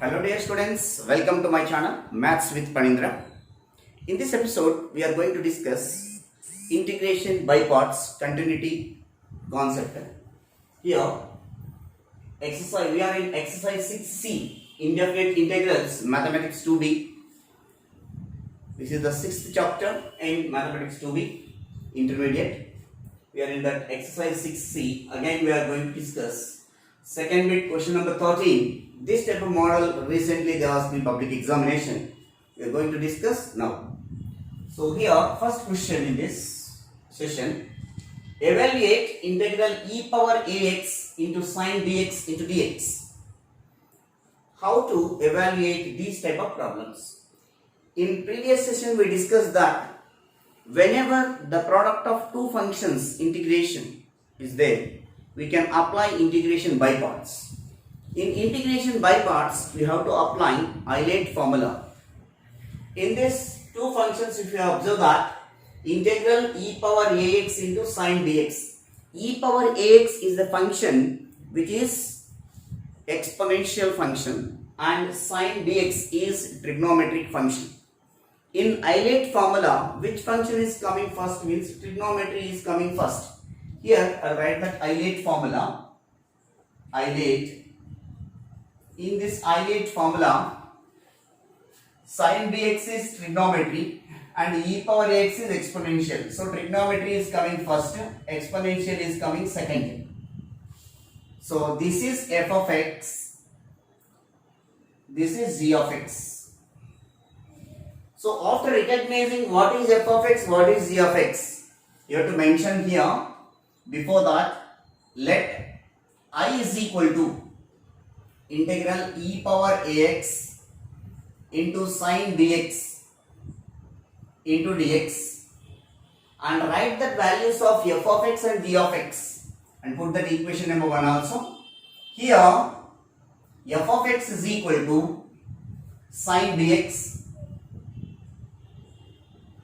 Hello dear students, welcome to my channel Maths with Panindra. In this episode, we are going to discuss integration by parts continuity concept. Here, we are in exercise 6C, indefinite integrals, mathematics 2B. This is the 6th chapter in mathematics 2B, intermediate. We are in that exercise 6C. Again, we are going to discuss second bit, question number 13. This type of model recently they asked in public examination. We are going to discuss now. So here, first question in this session. Evaluate integral e power ax into sine dx into dx. How to evaluate these type of problems? In previous session we discussed that whenever the product of two functions integration is there, we can apply integration by parts. In integration by parts, we have to apply Eilert formula. In this two functions, if you observe that integral e power ax into sine dx. E power ax is the function which is exponential function and sine dx is trigonometric function. In Eilert formula, which function is coming first means trigonometry is coming first. Here I will write that Eilert formula. In this Eilert formula, sine dx is trigonometry and e power ax is exponential. So trigonometry is coming first, exponential is coming second. So this is f of x, this is g of x. So after recognizing what is f of x, what is g of x, you have to mention here, before that, let I is equal to integral e power ax into sine dx into dx and write the values of f of x and g of x and put that equation number 1 also. Here f of x is equal to sine dx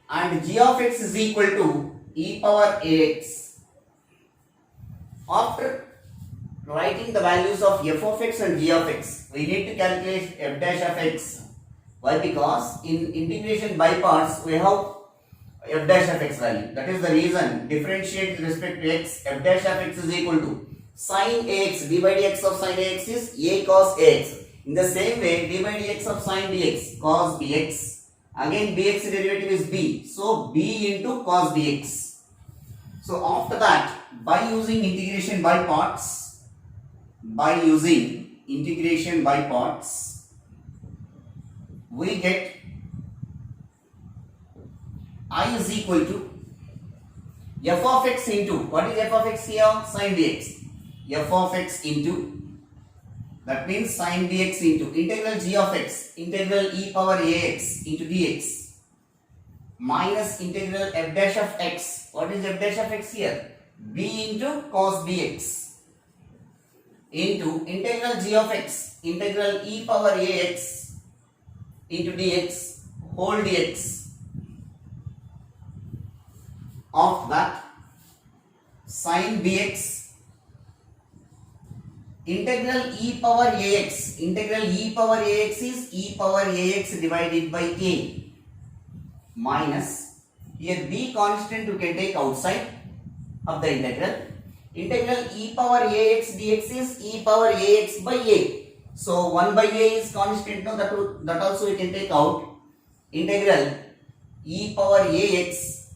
and g of x is equal to e power ax. After writing the values of f of x and g of x, we need to calculate f dash of x. Why? Because in integration by parts, we have f dash of x value. That is the reason, differentiate with respect to x, f dash of x is equal to sine ax, d by dx of sine ax is a cos ax. In the same way, d by dx of sine dx, cos bx. Again, bx derivative is b. So, b into cos dx. So, after that, by using integration by parts, we get I is equal to f of x into, what is f of x here? Sine dx. F of x into, that means sine dx into integral g of x, integral e power ax into dx minus integral f dash of x. What is f dash of x here? b into cos bx into integral g of x, integral e power ax into dx whole dx of that sine dx integral e power ax. Integral e power ax is e power ax divided by a minus, here b constant you can take outside of the integral. Integral e power ax dx is e power ax by a. So 1 by a is constant. No, that also you can take out. Integral e power ax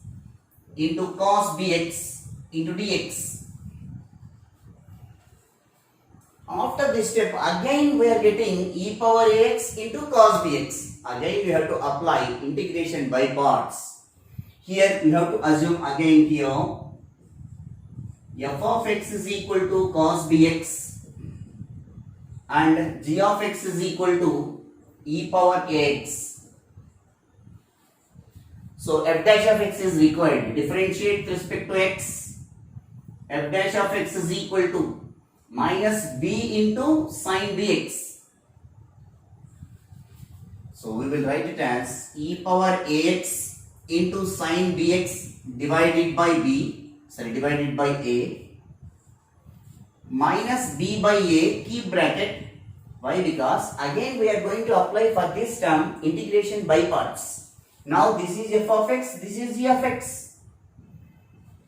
into cos bx into dx. After this step, again we are getting e power ax into cos bx. Again we have to apply integration by parts. Here we have to assume again here f of x is equal to cos bx and g of x is equal to e power ax. So f dash of x is required. Differentiate with respect to x. F dash of x is equal to minus b into sine dx. So we will write it as e power ax into sine dx divided by a minus b by a, keep bracket, Why? Because again we are going to apply for this term integration by parts. Now this is f of x, this is g of x.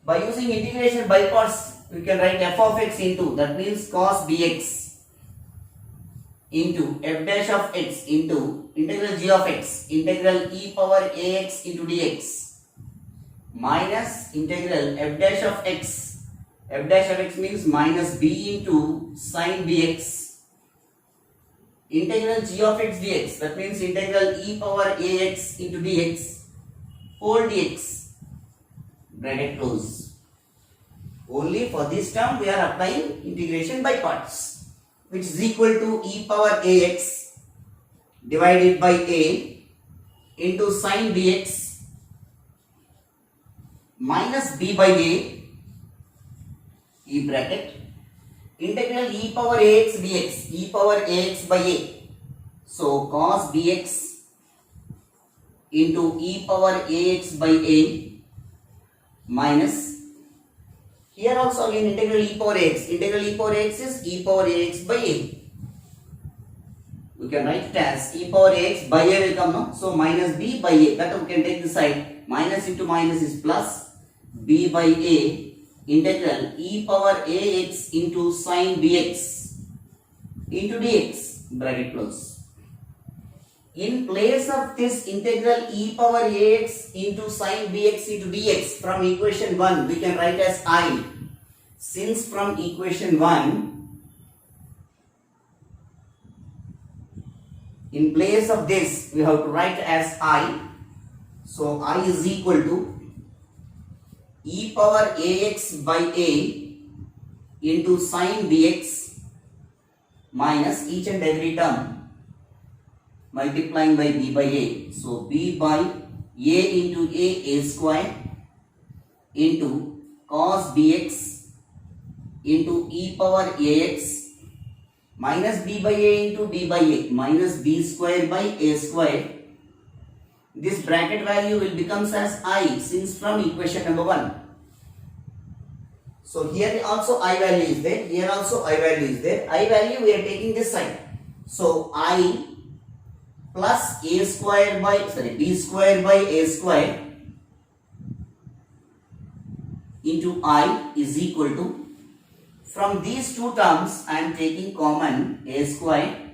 By using integration by parts, we can write f of x into, that means cos bx, into f dash of x into integral g of x, integral e power ax into dx, minus integral f dash of x. F dash of x means minus b into sin bx, integral g of x dx, that means integral e power ax into dx, whole dx, bracket close. Only for this term we are applying integration by parts, which is equal to e power ax divided by a into sin dx minus b by a, e bracket, integral e power ax dx, e power ax by a. So cos bx into e power ax by a minus, here also again integral e power ax. Integral e power ax is e power ax by a. We can write it as e power ax by a will come now. So minus b by a. That we can take this side. Minus into minus is plus. B by a integral e power ax into sin bx into dx, bracket close. In place of this integral e power ax into sin bx into dx, from equation 1 we can write as I. Since from equation 1, in place of this we have to write as I. So I is equal to e power ax by a into sin bx minus each and every term multiplying by b by a. So b by a into a square into cos bx into e power ax minus b by a into b by a minus b square by a square. This bracket value will becomes as I, since from equation number 1. So here also I value is there, here also I value is there. I value we are taking this side. So I plus a square by, b square by a square into I is equal to, from these two terms I am taking common a square.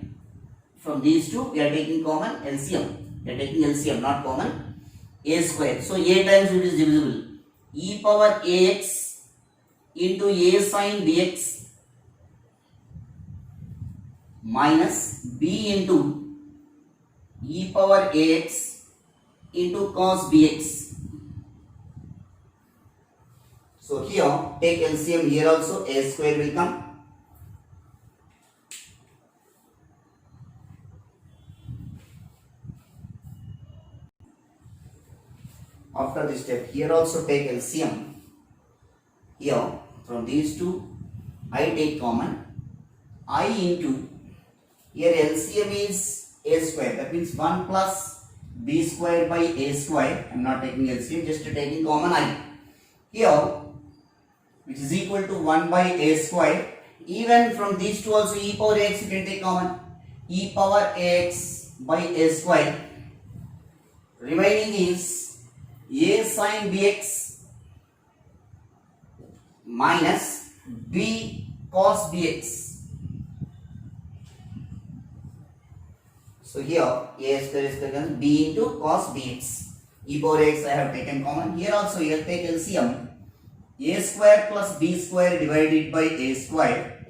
From these two we are taking common LCM. We are taking LCM, not common, a square. So a times it is divisible. E power ax into a sin bx minus b into e power ax into cos bx. So here take LCM, here also a square will come. After this step, here also take LCM. Here from these two I take common. I into, here LCM is a square, that means 1 plus b square by a square. I am not taking LCM, just taking common I. Here, which is equal to 1 by a square. Even from these two also e power ax you can take common. E power ax by a square. Remaining is a sin bx minus b cos bx. So here a square is taken, b into cos bx. E power x I have taken common. Here also you will take LCM. A square plus b square divided by a square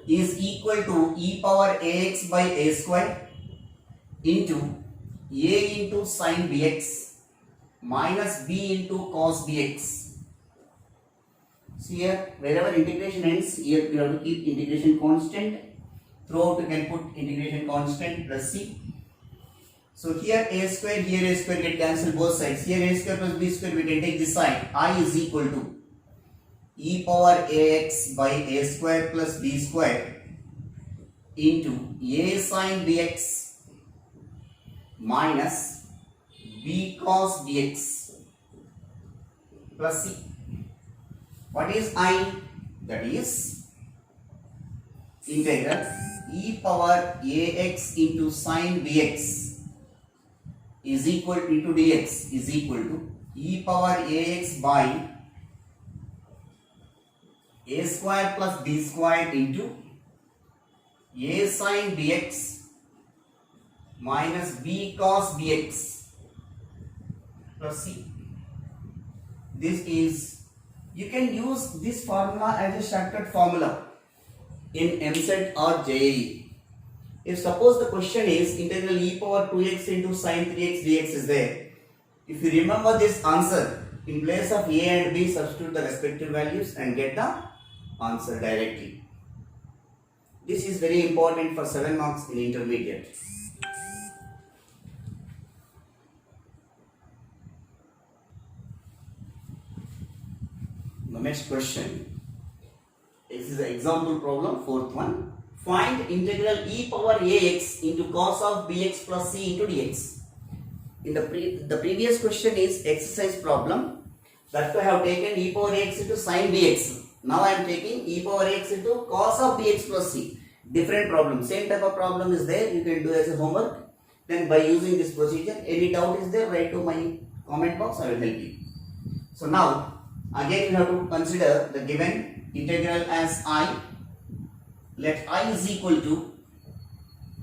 is equal to e power ax by a square into a into sin bx minus b into cos bx. So here wherever integration ends, here you have to keep integration constant. Throughout you can put integration constant plus c. So here a square, here a square get cancelled both sides. Here a square plus b square we can take this side. I is equal to e power ax by a square plus b square into a sin bx minus b cos bx plus c. What is I? That is integral e power ax into sine bx is equal to into dx is equal to e power ax by a square plus b square into a sine bx minus b cos bx plus c. This is, you can use this formula as a shortcut formula in MSET or JEE. If suppose the question is integral e power 2x into sine 3x dx is there, if you remember this answer, in place of a and b substitute the respective values and get the answer directly. This is very important for 7 marks in intermediate. The next question, this is the example problem, fourth one. Find integral e power ax into cos of bx plus c into dx. In the previous question is exercise problem, that I have taken e power ax into sin bx. Now I am taking e power ax into cos of bx plus c. Different problem, same type of problem is there, you can do as a homework. Then by using this procedure, any doubt is there, write to my comment box, I will help you. So now again you have to consider the given integral as I. Let I is equal to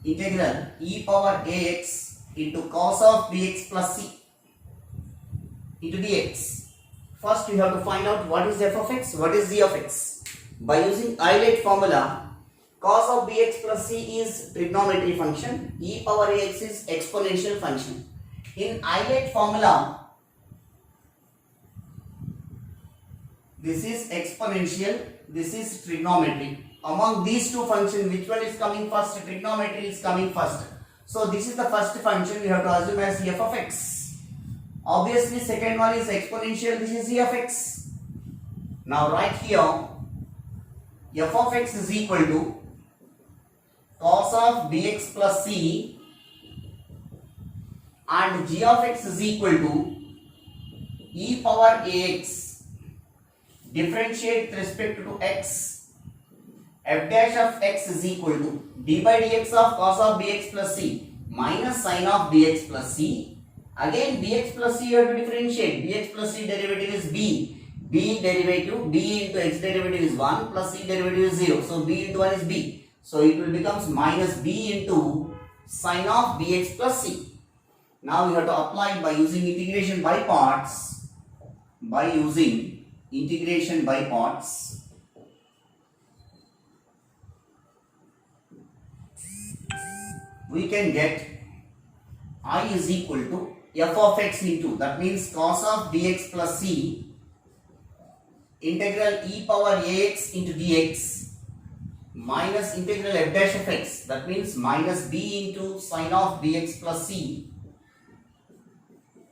integral e power ax into cos of bx plus c into dx. First you have to find out what is f of x, what is g of x. By using Euler formula, cos of bx plus c is trigonometry function, e power ax is exponential function. In Euler formula, this is exponential, this is trigonometry. Among these two functions, which one is coming first? Trigonometry is coming first. So this is the first function, we have to assume as f of x. Obviously second one is exponential, this is g of x. Now right here, f of x is equal to cos of bx plus c and g of x is equal to e power ax. Differentiate with respect to x. F dash of x is equal to d by dx of cos of bx plus c minus sin of bx plus c. Again bx plus c you have to differentiate. Bx plus c derivative is b. b derivative, b into x derivative is 1 plus c derivative is 0. So b into 1 is b. So it will becomes minus b into sin of bx plus c. Now you have to apply by using integration by parts. By using integration by parts, we can get I is equal to f of x into, that means cos of bx plus c integral e power ax into dx minus integral f dash of x, that means minus b into sin of bx plus c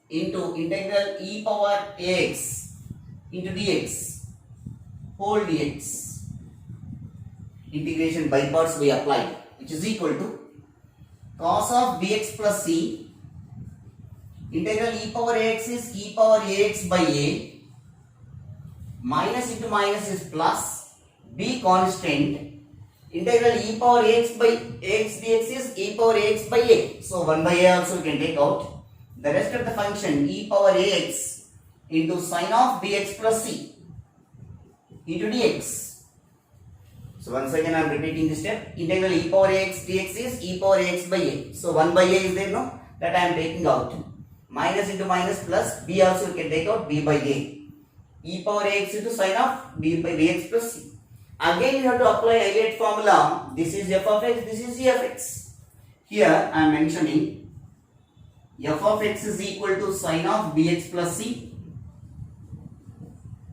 into integral e power ax into dx whole dx. Integration by parts we apply, which is equal to cos of bx plus c integral e power ax is e power ax by a, minus into minus is plus, b constant, integral e power ax by ax dx is e power ax by a. So 1 by a also we can take out. The rest of the function e power ax into sin of bx plus c into dx. So once again I am repeating this step. Integral e power ax dx is e power ax by a. So 1 by a is there, no? That I am taking out. Minus into minus plus, b also you can take out, b by a. E power ax into sin of b by bx plus c. Again you have to apply Euler formula. This is f of x, this is g of x. Here I am mentioning f of x is equal to sin of bx plus c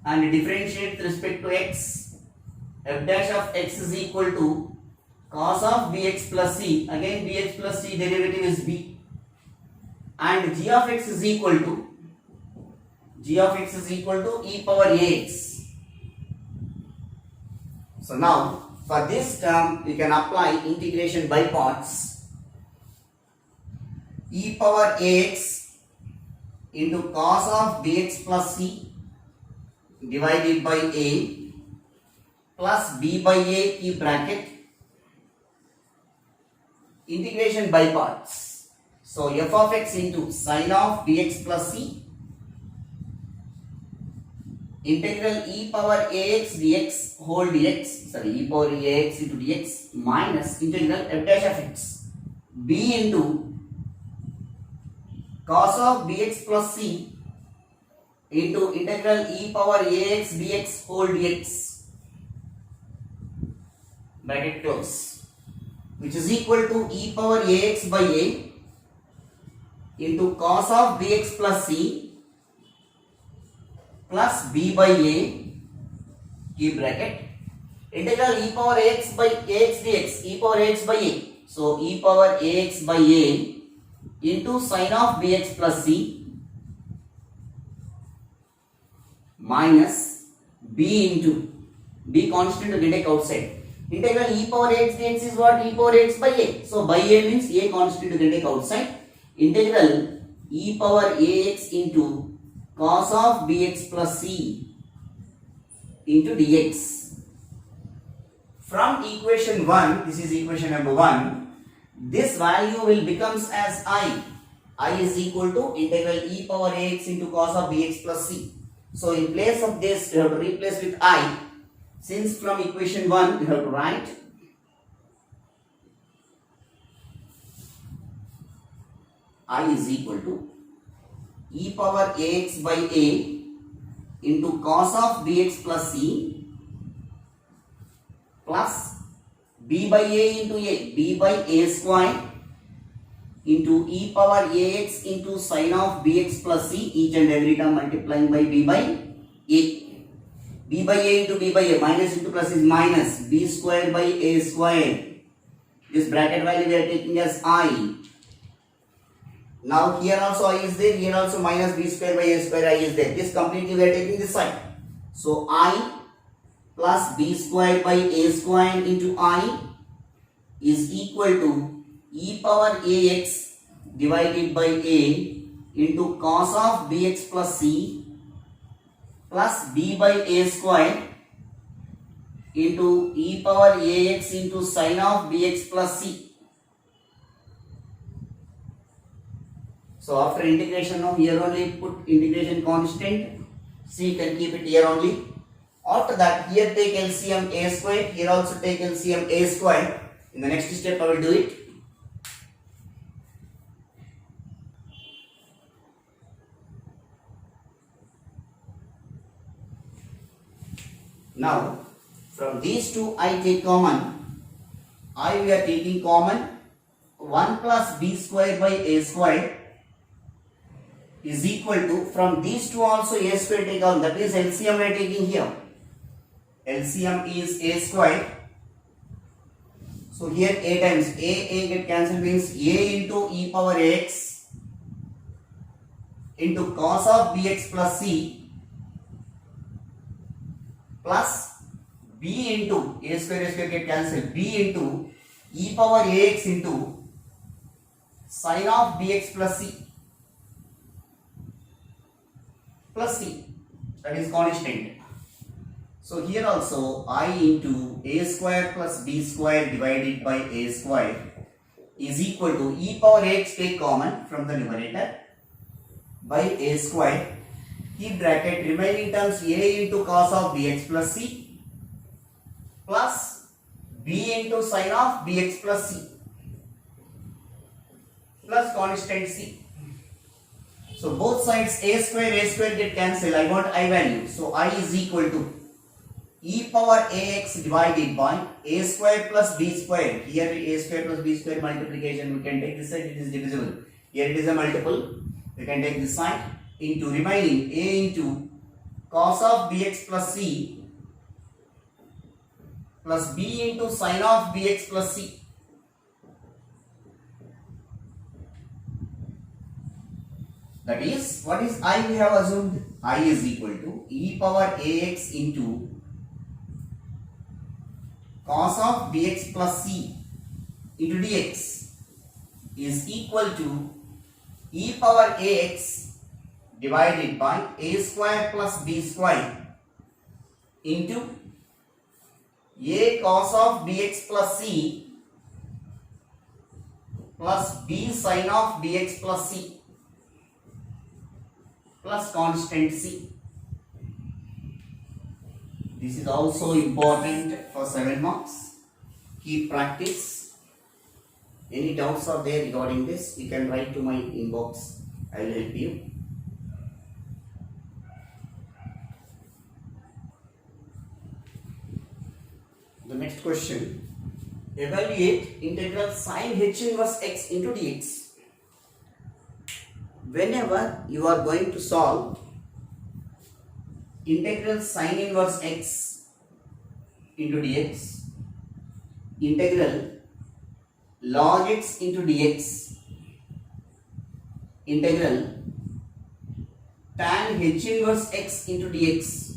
and differentiate with respect to x. F dash of x is equal to cos of bx plus c. Again bx plus c derivative is b. And g of x is equal to e power ax. So now for this term you can apply integration by parts. E power ax into cos of bx plus c divided by a plus b by a, keep bracket, integration by parts. So f of x into sine of bx plus c integral e power ax dx whole dx, sorry, e power ax into dx minus integral f dash of x b into cos of bx plus c into integral e power ax dx whole dx, bracket close, which is equal to e power ax by a into cos of bx plus c plus b by a, keep bracket, integral e power ax by ax dx, e power ax by a, so e power ax by a into sine of bx plus c minus b into b constant to take outside. Integral e power ax dx is what? E power ax by a, so by a means a constant to take outside. Integral e power ax into cos of bx plus c into dx. From equation 1, this is equation number 1, this value will becomes as I is equal to integral e power ax into cos of bx plus c. So in place of this you have to replace with I, since from equation 1 you have to write I is equal to e power ax by a into cos of bx plus c plus b by a into a, b by a square into e power ax into sine of bx plus c, each and every term multiplying by b by a. b by a into b by a, minus into plus is minus, b square by a square. This bracket value we are taking as I. Now here also I is there, here also minus b square by a square I is there. This completely we are taking this side. So I plus b square by a square into I is equal to e power ax divided by a into cos of bx plus c plus b by a square into e power ax into sine of bx plus c. So after integration, now here only put integration constant, c can keep it here only. After that, here take LCM a square, here also take LCM a square. In the next step I will do it. Now from these two I take common, I we are taking common 1 plus b square by a square is equal to, from these two also a square take on, that is LCM we are taking here. LCM is a square. So here a times a get cancelled, means a into e power x into cos of bx plus c plus b into a square get cancelled, b into e power ax into sine of bx plus c plus c, that is constant. So here also I into a square plus b square divided by a square is equal to e power x take common from the numerator by a square, keep bracket, remaining terms a into cos of bx plus c plus b into sine of bx plus c plus constant c. So both sides a square get cancelled, I want I value. So I is equal to e power ax divided by a square plus b square. Here a square plus b square multiplication, we can take this side, it is divisible. Here it is a multiple, we can take this side, into remaining a into cos of bx plus c plus b into sine of bx plus c. That is, what is I we have assumed? I is equal to e power ax into cos of bx plus c into dx is equal to e power ax divided by a square plus b square into a cos of bx plus c plus b sine of bx plus c plus constant c. This is also important for 7 marks. Keep practice. Any doubts are there regarding this, you can write to my inbox. I will help you. The next question. Evaluate integral sine h inverse x into dx. Whenever you are going to solve integral sine inverse x into dx, integral log x into dx, integral tan h inverse x into dx.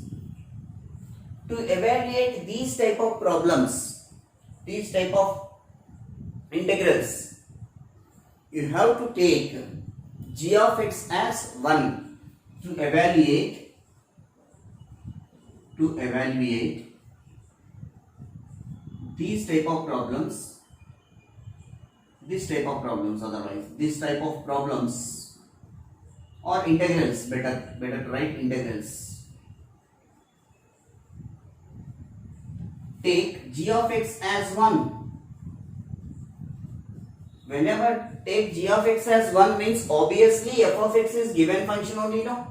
To evaluate these type of problems, these type of integrals, you have to take g of x as 1 to evaluate these type of problems, this type of problems, otherwise this type of problems or integrals, better to write integrals. Take g of x as 1. Whenever take g of x as 1 means obviously f of x is given function only, no?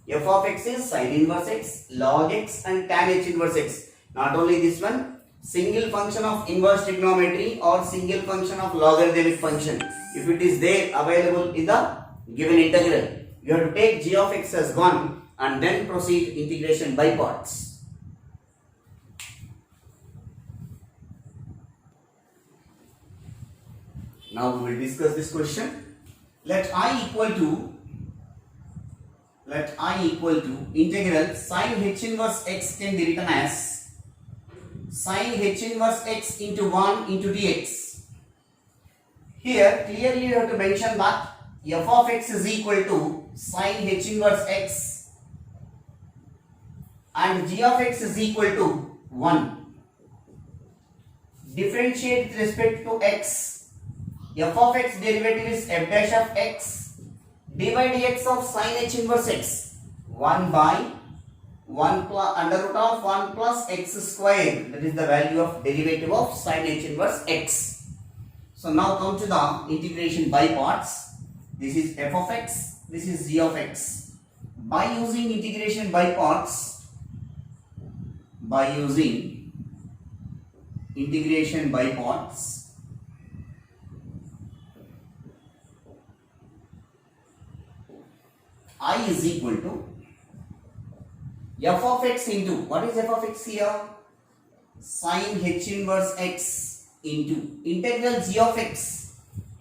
F of x is sine inverse x, log x and tan h inverse x. Not only this one, single function of inverse trigonometry or single function of logarithmic function. If it is there available in the given integral, you have to take g of x as 1 and then proceed integration by parts. Now we will discuss this question. Let I equal to integral sine h inverse x can be written as sine h inverse x into 1 into dx. Here clearly you have to mention that f of x is equal to sine h inverse x and g of x is equal to 1. Differentiate with respect to x. F of x derivative is f dash of x dy dx of sine h inverse x 1 by 1 plus under root of 1 plus x square, that is the value of derivative of sine h inverse x. So now come to the integration by parts. This is f of x, this is g of x. By using integration by parts, I is equal to f of x into, what is f of x here? Sine h inverse x into integral g of x.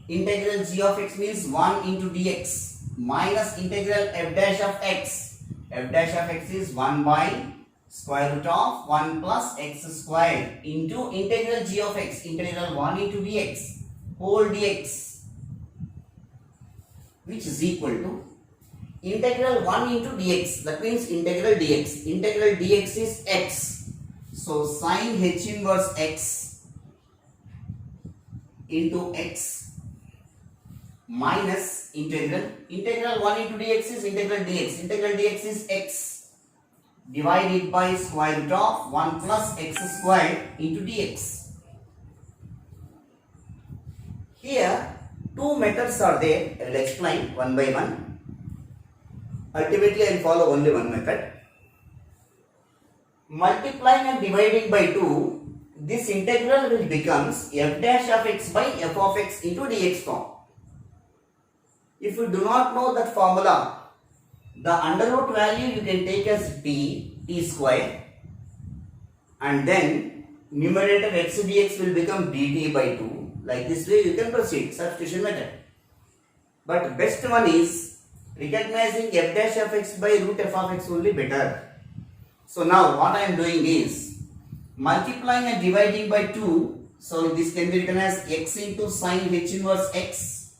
Integral g of x means 1 into dx minus integral f dash of x. F dash of x is 1 by square root of 1 plus x square into integral g of x, integral 1 into dx whole dx, which is equal to integral 1 into dx, that means integral dx. Integral dx is x. So sine h inverse x into x minus integral 1 into dx is integral dx. Integral dx is x divided by square root of 1 plus x square into dx. Here two methods are there. I will explain one by one. Ultimately, I will follow only one method. Multiplying and dividing by 2, this integral will becomes f dash of x by f of x into dx form. If you do not know that formula, the under root value you can take as t square, and then numerator x dx will become dt by 2. Like this way you can proceed, substitution method. But best one is recognizing f dash of x by root f of x only better. So now what I am doing is multiplying and dividing by 2. So this can be written as x into sine h inverse x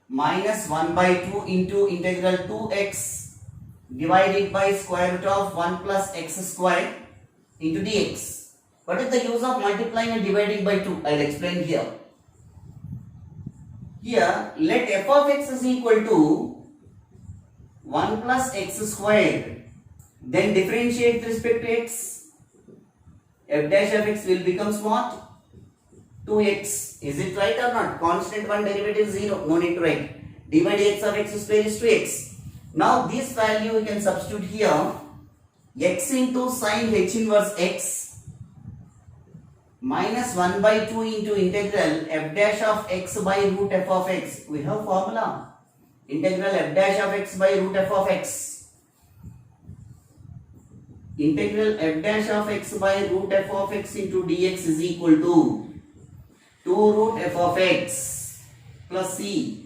minus 1 by 2 into integral 2x divided by square root of 1 plus x square into dx. What is the use of multiplying and dividing by 2? I will explain here. Here let f of x is equal to 1 plus x squared. Then differentiate with respect to x. F dash of x will becomes what? 2x. Is it right or not? Constant one derivative 0. No need to write. dy dx of x square is 2x. Now this value we can substitute here. X into sine h inverse x minus 1 by 2 into integral f dash of x by root f of x. We have formula. Integral f dash of x by root f of x. Integral f dash of x by root f of x into dx is equal to 2 root f of x plus c.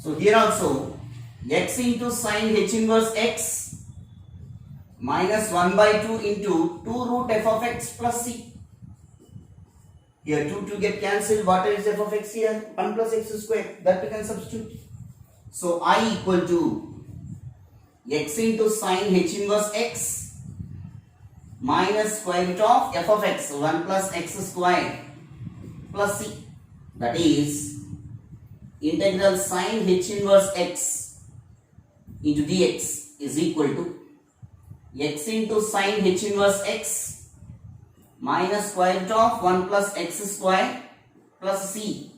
So here also x into sine h inverse x minus 1 by 2 into 2 root f of x plus c. Here 2 get cancelled. What is f of x here? 1 plus x square. That we can substitute. So I equal to x into sine h inverse x minus square root of f of x 1 plus x square plus c. That is integral sine h inverse x into dx is equal to x into sine h inverse x minus square root of 1 plus x square plus c.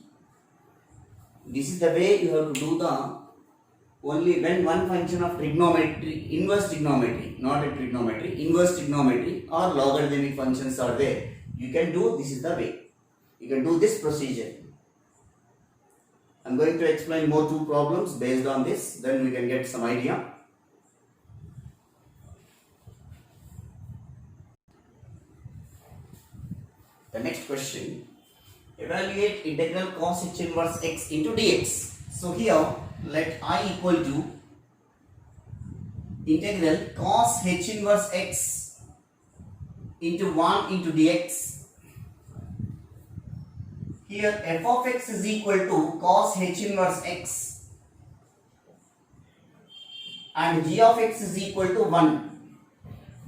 This is the way you have to do the only when one function of trigonometry, inverse trigonometry, not a trigonometry, inverse trigonometry or logarithmic functions are there. You can do, this is the way. You can do this procedure. I am going to explain more two problems based on this, then we can get some idea. The next question, evaluate integral cos h inverse x into dx. So here let I equal to integral cos h inverse x into 1 into dx. Here f of x is equal to cos h inverse x and g of x is equal to 1.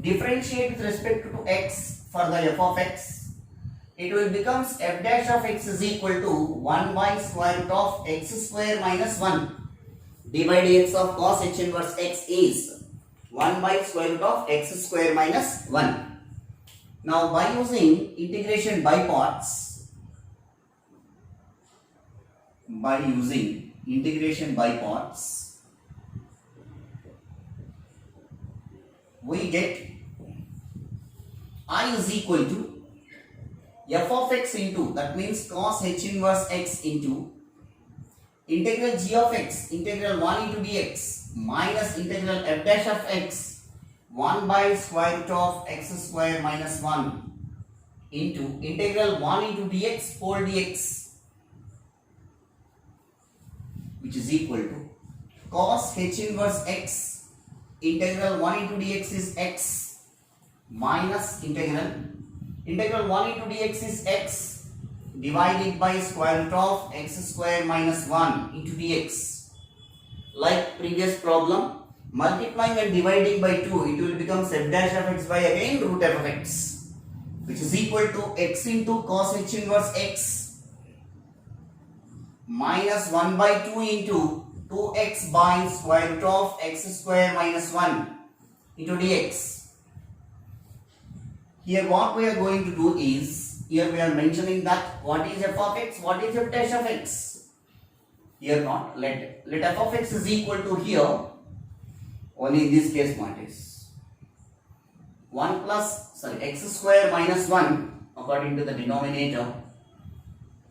Differentiate with respect to x for the f of x. It will becomes f dash of x is equal to 1 by square root of x square minus 1. dy dx of cos h inverse x is 1 by square root of x square minus 1. Now by using integration by parts, we get I is equal to f of x into, that means cos h inverse x into integral g of x, integral 1 into dx minus integral f dash of x 1 by square root of x square minus 1 into integral 1 into dx whole dx, which is equal to cos h inverse x, integral 1 into dx is x minus integral 1 into dx is x divided by square root of x square minus 1 into dx. Like previous problem, multiplying and dividing by 2, it will become f dash of x by again root f of x, which is equal to x into cos h inverse x minus 1 by 2 into 2x by square root of x square minus 1 into dx. Here what we are going to do is, here we are mentioning that what is f of x, what is f dash of x. Here not, let f of x is equal to here, only in this case what is 1 plus, x square minus 1 according to the denominator.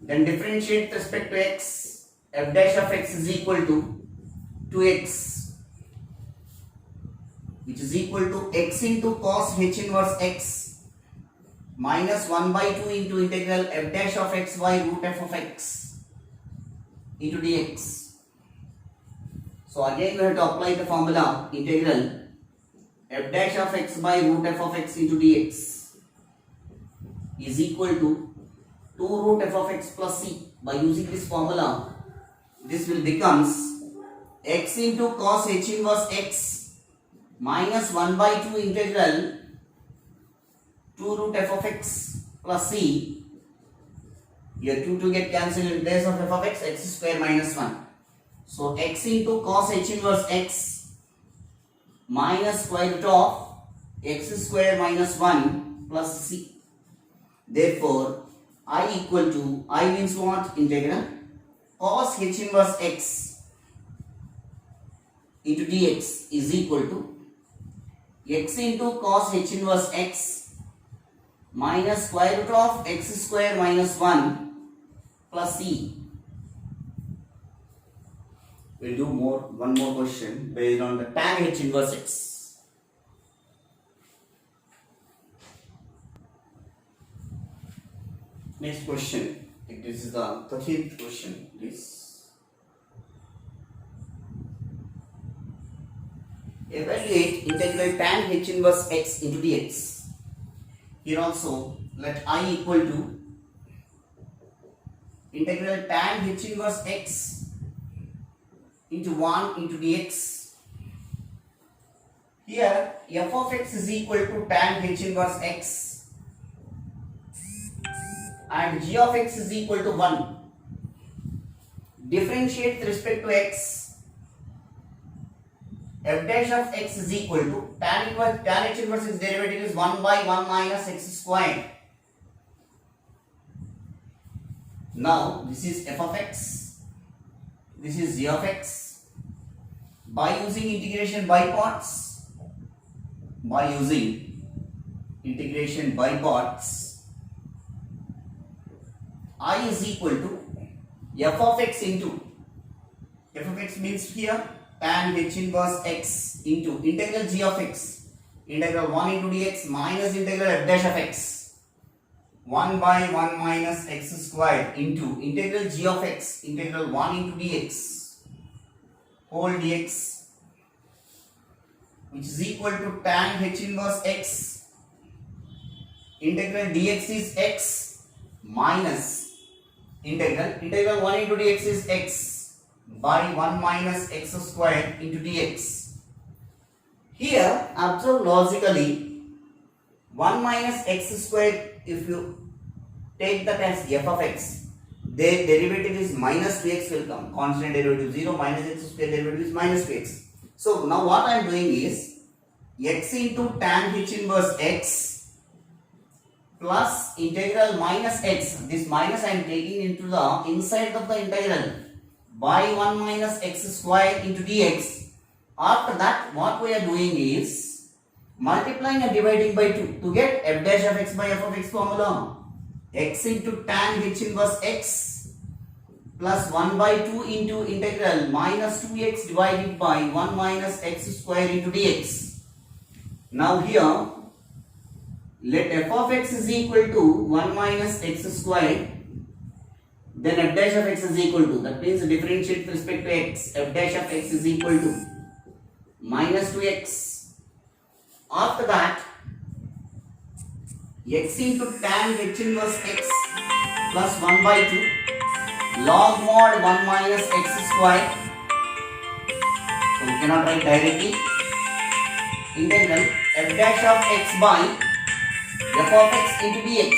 Then differentiate with respect to x, f dash of x is equal to 2x, which is equal to x into cos h inverse x minus 1 by 2 into integral f dash of x by root f of x into dx. So again we have to apply the formula integral f dash of x by root f of x into dx is equal to 2 root f of x plus c. By using this formula, this will becomes x into cos h inverse x minus 1 by 2 integral 2 root f of x plus c Here 2 get cancelled in place of f of x, x square minus 1. So x into cos h inverse x minus square root of x square minus 1 plus c. Therefore, I equal to, I means what? Integral cos h inverse x into dx is equal to x into cos h inverse x minus square root of x square minus 1 plus c. We'll do one more question based on the tan h inverse x. Next question. This is the 13th question, please. Evaluate integral tan h inverse x into dx. Here also let I equal to integral tan h inverse x into 1 into dx. Here f of x is equal to tan h inverse x and g of x is equal to 1. Differentiate with respect to x. F dash of x is equal to tan h inverse x derivative is 1 by 1 minus x squared. Now this is f of x, this is g of x. By using integration by parts, I is equal to f of x into, f of x means here tan h inverse x into integral g of x, integral 1 into dx minus integral f dash of x, 1 by 1 minus x squared into integral g of x, integral 1 into dx whole dx, which is equal to tan h inverse x, integral dx is x minus integral 1 into dx is x by 1 minus x squared into dx. Here observe logically 1 minus x squared, if you take that as f of x, their derivative is minus 2x will come. Constant derivative 0 minus x square derivative is minus 2x. So now what I am doing is x into tan h inverse x plus integral minus x. This minus I am taking into the inside of the integral by 1 minus x square into dx. After that what we are doing is multiplying and dividing by 2 to get f dash of x by f of x formula. X into tan h inverse x plus 1 by 2 into integral minus 2x divided by 1 minus x square into dx. Now here let f of x is equal to 1 minus x square, then f dash of x is equal to, that means differentiate with respect to x, f dash of x is equal to minus 2x. After that x into tan h inverse x plus 1 by 2 log mod 1 minus x square. So we cannot write directly. Integral f dash of x by f of x into dx,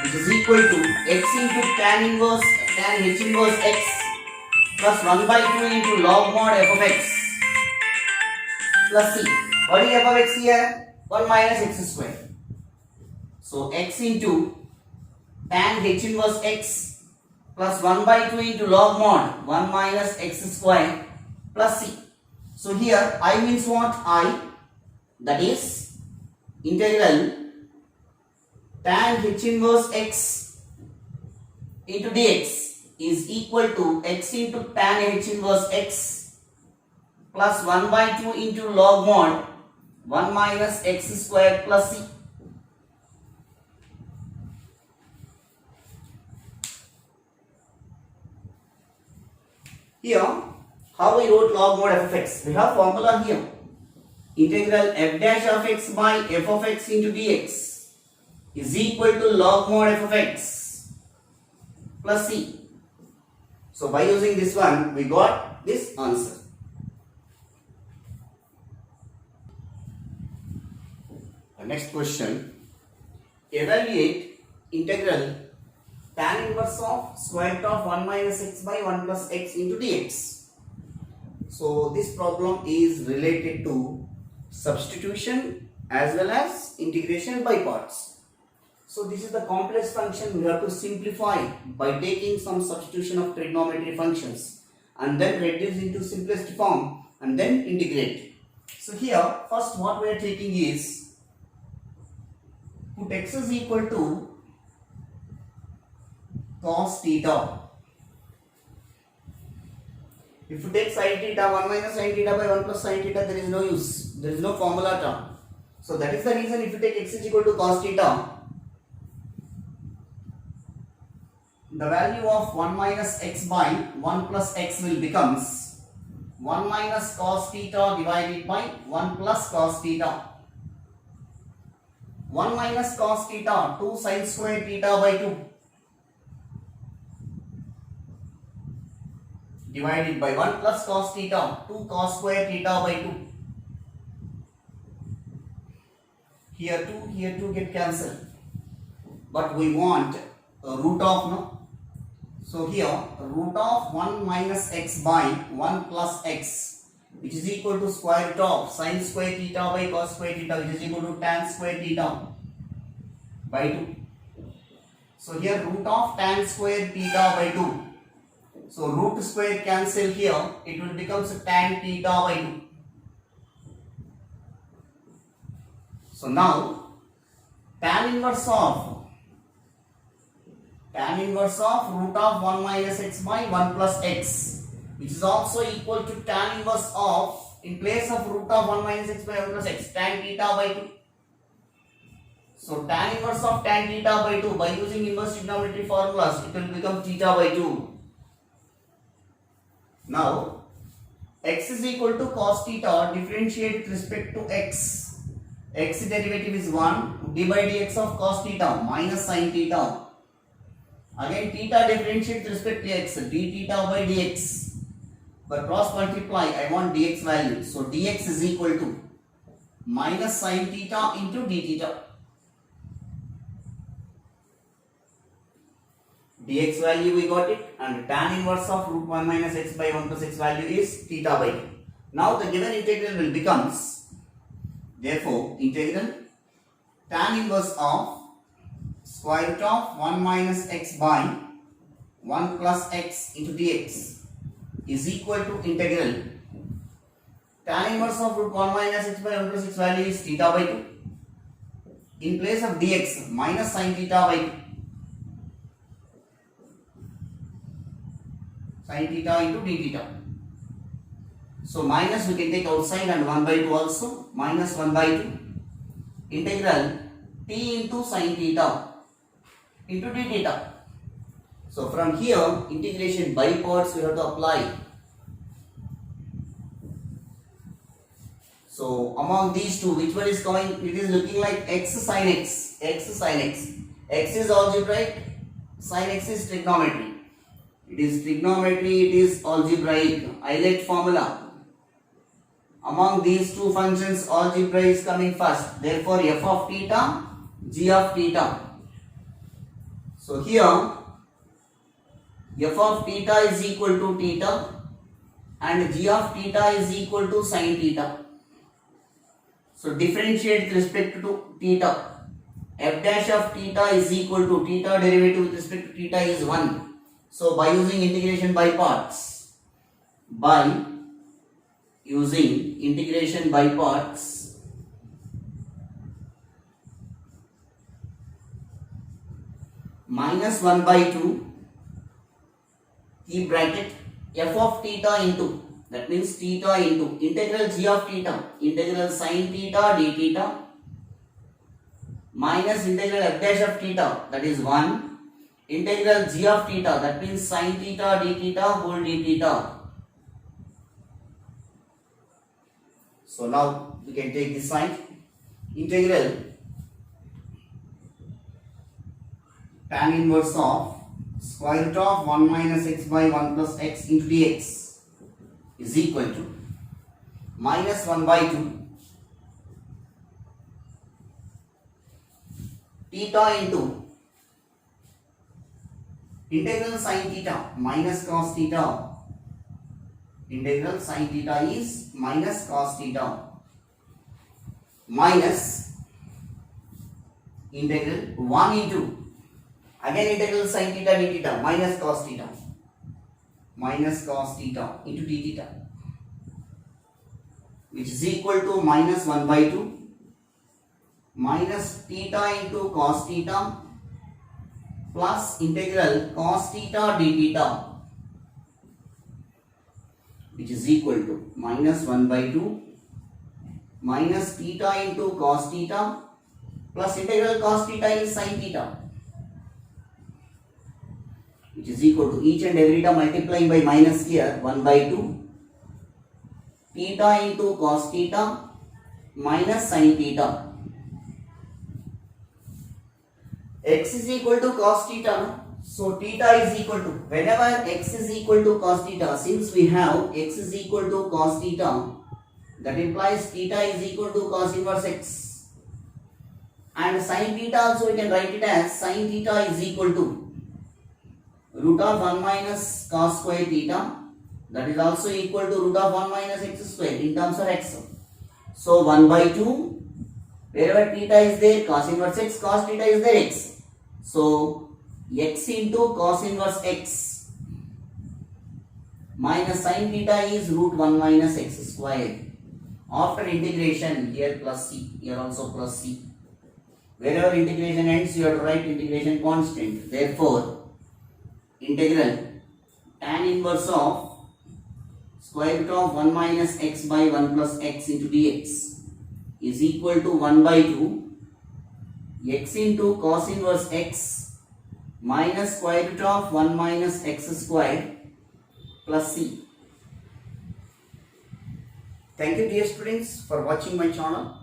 which is equal to x into tan h inverse x plus 1 by 2 into log mod f of x plus c. What is f of x here? 1 minus x square. So x into tan h inverse x plus 1 by 2 into log mod 1 minus x square plus c. So here I means what? I, that is integral tan h inverse x into dx is equal to x into tan h inverse x plus 1 by 2 into log mod 1 minus x square plus c. Here, how we wrote log mod f of x? We have formula here. Integral f dash of x by f of x into dx is equal to log mod f of x plus c. So by using this one, we got this answer. The next question. Evaluate integral tan inverse of square root of 1 minus x by 1 plus x into dx. So this problem is related to substitution as well as integration by parts. So this is the complex function we have to simplify by taking some substitution of trigonometry functions and then reduce into simplest form and then integrate. So here first what we are taking is put x is equal to cos theta. If you take sin theta 1 minus sin theta by 1 plus sin theta, there is no use, there is no formula term. So that is the reason if you take x is equal to cos theta, the value of 1 minus x by 1 plus x will becomes 1 minus cos theta divided by 1 plus cos theta. 1 minus cos theta 2 sin square theta by 2 divided by 1 plus cos theta 2 cos square theta by 2. Here 2 get cancelled, but we want a root of, no? So here root of 1 minus x by 1 plus x, which is equal to square root of sin square theta by cos square theta, which is equal to tan square theta by 2. So here root of tan square theta by 2. So root square cancel here, it will become tan theta by 2. So now tan inverse of root of 1 minus x by 1 plus x, which is also equal to tan inverse of, in place of root of 1 minus x by 1 plus x, tan theta by 2. So tan inverse of tan theta by 2, by using inverse trigonometry formulas, it will become theta by 2. Now x is equal to cos theta, differentiate with respect to x. X derivative is 1, d by dx of cos theta minus sin theta. Again theta differentiate with respect to x, d theta by dx. But cross multiply, I want dx value. So dx is equal to minus sin theta into d theta. Dx value we got it, and tan inverse of root 1 minus x by 1 plus x value is theta by 2. Now the given integral will becomes, therefore integral tan inverse of square root of 1 minus x by 1 plus x into dx is equal to integral tan inverse of root 1 minus x by 1 plus x value is theta by 2. In place of dx, minus sin theta by 2. Sin theta into d theta. So minus we can take outside and 1 by 2 also, minus 1 by 2 integral t into sin theta into d theta. So from here integration by parts we have to apply. So among these two, which one is coming? It is looking like x sin x, x sin x. X is algebraic, sin x is trigonometry. It is trigonometry, it is algebraic, Euler formula. Among these two functions, algebra is coming first. Therefore, f of theta, g of theta. So here, f of theta is equal to theta and g of theta is equal to sin theta. So differentiate with respect to theta. F dash of theta is equal to theta derivative with respect to theta is 1. So by using integration by parts, minus 1 by 2, keep bracket, f of theta into, that means theta into integral g of theta, integral sin theta d theta, minus integral f dash of theta, that is 1, integral g of theta, that means sin theta d theta whole d theta. So now we can take this side, integral tan inverse of square root of 1 minus x by 1 plus x into dx is equal to minus 1 by 2 theta into Integral sin theta minus cos theta. Integral sin theta is minus cos theta minus integral 1 into again integral sin theta d theta minus cos theta into d theta, which is equal to minus 1 by 2 minus theta into cos theta plus integral cos theta d theta, which is equal to minus 1 by 2 minus theta into cos theta plus integral cos theta is sin theta, which is equal to each and every term multiplying by minus here 1 by 2 theta into cos theta minus sin theta. X is equal to cos theta, so theta is equal to, whenever x is equal to cos theta, since we have x is equal to cos theta, that implies theta is equal to cos inverse x, and sin theta also we can write it as sin theta is equal to root of 1 minus cos square theta, that is also equal to root of 1 minus x square in terms of x. So 1 by 2, wherever theta is there, cos inverse x, cos theta is there, x. So x into cos inverse x minus sin theta is root 1 minus x square. After integration, here plus c, here also plus c. Wherever integration ends, you have to write integration constant. Therefore, integral tan inverse of square root of 1 minus x by 1 plus x into dx is equal to 1 by 2 x into cos inverse x minus square root of 1 minus x square plus c. Thank you dear students for watching my channel.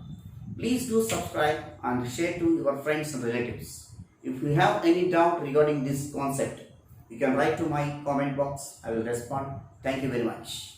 Please do subscribe and share to your friends and relatives. If you have any doubt regarding this concept, you can write to my comment box. I will respond. Thank you very much.